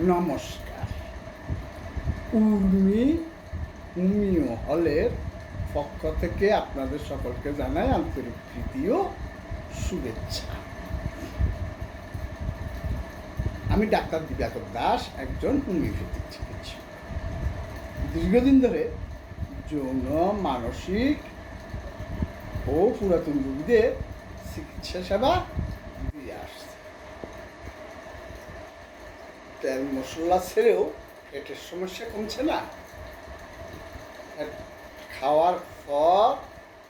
নমস্কার। উর্মি হোমিও হলের পক্ষ থেকে আপনাদের সকলকে জানাই আন্তরিক প্রীতি ও শুভেচ্ছা। আমি ডাক্তার দিবাকর দাস, একজন হোমিওপ্যাথিক চিকিৎসক। দীর্ঘদিন ধরে যৌন, মানসিক ও পুরাতন রোগীদের চিকিৎসা সেবা দিয়ে আসছে। তেল মশলা ছেড়েও পেটের সমস্যা কমছে না। খাওয়ার পর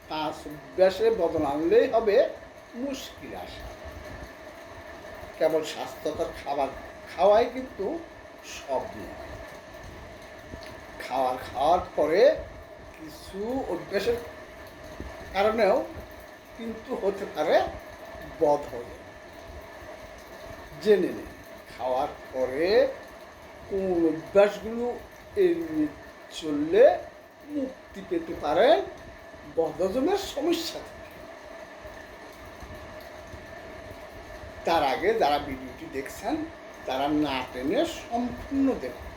কাঁচ অভ্যাসে বদল আনলেই হবে মুশকিল আসা। কেবল স্বাস্থ্যকর খাবার খাওয়াই কিন্তু সব নয়। খাওয়ার পরে কিছু অভ্যাসের কারণেও কিন্তু হতে পারে বদহজম। জেনে নিন খাওয়ার পরে কোন অভ্যাসগুলো এড়িয়ে চললে মুক্তি পেতে পারেন বদহজমের সমস্যা থেকে। তার আগে যারা ভিডিওটি দেখছেন তারা না টেনে সম্পূর্ণ দেখুন,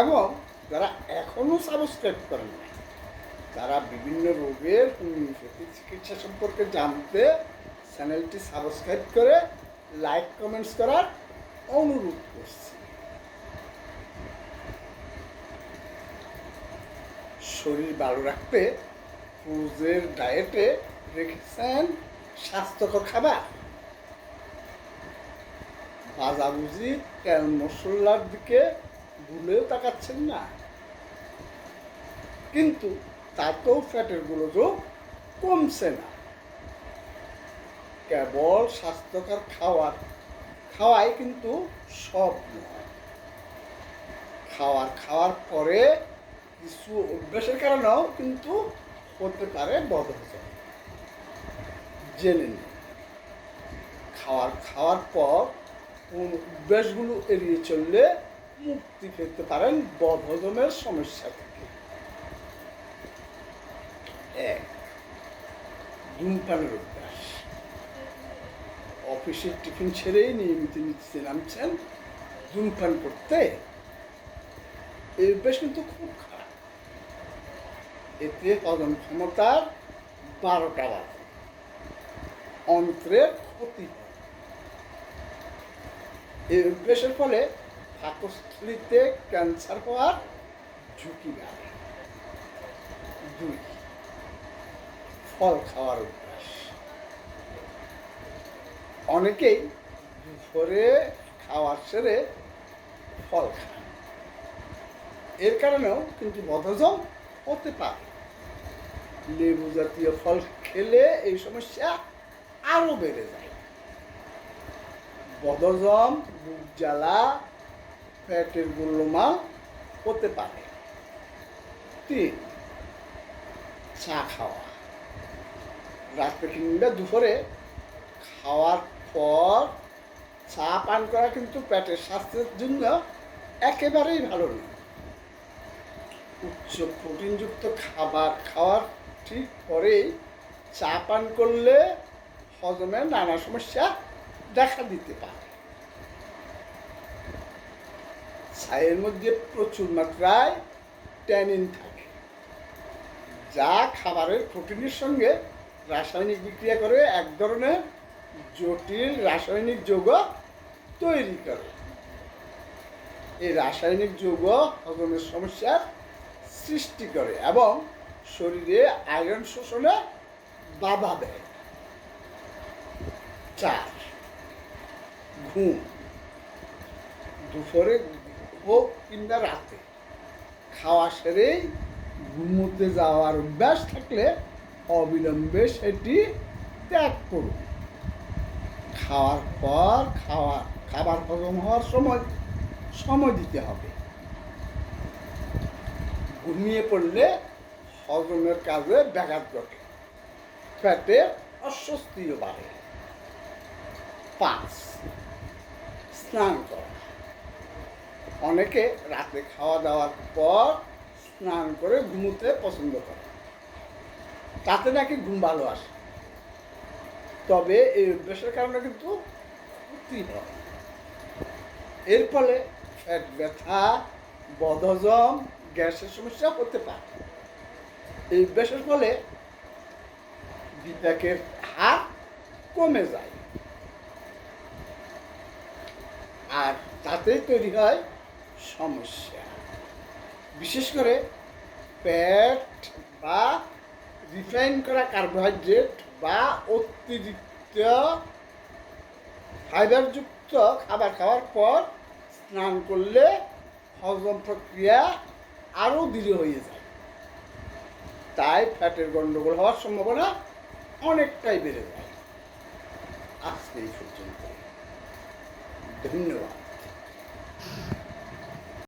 এবং যারা এখনও সাবস্ক্রাইব করেন না তারা বিভিন্ন রোগের হোমিওপ্যাথিক চিকিৎসা সম্পর্কে জানতে চ্যানেলটি সাবস্ক্রাইব করে লাইক কমেন্টস করার অনুরোধ করছি। শরীর ভালো রাখতে রোজের ডায়েটে রেখেছেন স্বাস্থ্যকর খাবার। ভাজাভুজি তেল মশলার দিকে ভুলেও তাকাচ্ছেন না, কিন্তু তাতেও ফ্যাটের গোলযোগ কমছে না। কেবল স্বাস্থ্যকর খাওয়াই কিন্তু সব নয়। খাওয়ার পরে কিছু অভ্যাসের কারণেও কিন্তু হতে পারে বদহজম। জেনে নিন খাওয়ার পর কোন অভ্যাসগুলো এড়িয়ে চললে মুক্তি পেতে পারেন বদহজমের সমস্যা থেকে। 1. ধূমপানের অভ্যাস। অফিসের টিফিন ছেড়েই নিয়মিত নিচে নামছেন ধূমপান করতে, এই অভ্যাস কিন্তু খুব খারাপ। এতে হজম ক্ষমতার 12টা বাজে, অন্ত্রের ক্ষতি হয়। এই অভ্যাসের ফলে পাকস্থলীতে ক্যান্সার হওয়ার ঝুঁকি বাড়ে। 2. ফল খাওয়ার অভ্যাস। অনেকেই দুপুরে খাওয়ার সেরে ফল খান, এর কারণেও কিন্তু বদহজম হতে পারে। লেবু জাতীয় ফল খেলে এই সমস্যা আরো বেড়ে যায়। বদহজম, বুক জ্বালা, পেটের গোলমাল হতে পারে। 3. চা খাওয়া। রাতে কিংবা দুপুরে খাওয়ার পর চা পান করা কিন্তু পেটের স্বাস্থ্যের জন্য একেবারেই ভালো নয়। উচ্চ প্রোটিনযুক্ত খাবার খাওয়ার ঠিক পরেই চা পান করলে হজমের নানা সমস্যা দেখা দিতে পারে। চায়ের মধ্যে প্রচুর মাত্রায় ট্যানিন থাকে, যা খাবারের প্রোটিনের সঙ্গে রাসায়নিক বিক্রিয়া করে এক ধরনের জটিল রাসায়নিক যৌগ তৈরি করে। এই রাসায়নিক যৌগ হজমের সমস্যার সৃষ্টি করে এবং শরীরে আয়রন শোষণে বাধা দেয়। 4. ঘুম। দুপুরে হোক কিংবা রাতে খাওয়া সেরেই ঘুমোতে যাওয়ার অভ্যাস থাকলে অবিলম্বে সেটি ত্যাগ করুন। খাওয়ার পর খাবার হজম হওয়ার সময় দিতে হবে। ঘুমিয়ে পড়লে হজমের কাজে ব্যাঘাত ঘটে, পেটে অস্বস্তিও বাড়ে। 5. স্নান করা। অনেকে রাতে খাওয়া দাওয়ার পর স্নান করে ঘুমোতে পছন্দ করে, তাতে নাকি ঘুম ভালো আসে। তবে এই অভ্যাসের কারণে কিন্তু ক্ষতি হয়। এর ফলে পেট ব্যথা, বদহজম, গ্যাসের সমস্যা হতে পারে। এই অভ্যাসের ফলে বিপাকের হার কমে যায়, আর তাতেই তৈরি হয় সমস্যা। বিশেষ করে পেট বা রিফাইন করা কার্বোহাইড্রেট বা অতিরিক্ত ফাইবারযুক্ত খাবার খাওয়ার পর স্নান করলে হজম প্রক্রিয়া আরও ধীরে হয়ে যায়। তাই ফ্যাটের গণ্ডগোল হওয়ার সম্ভাবনা অনেকটাই বেড়ে যায়। আজকে এই পর্যন্ত। ধন্যবাদ।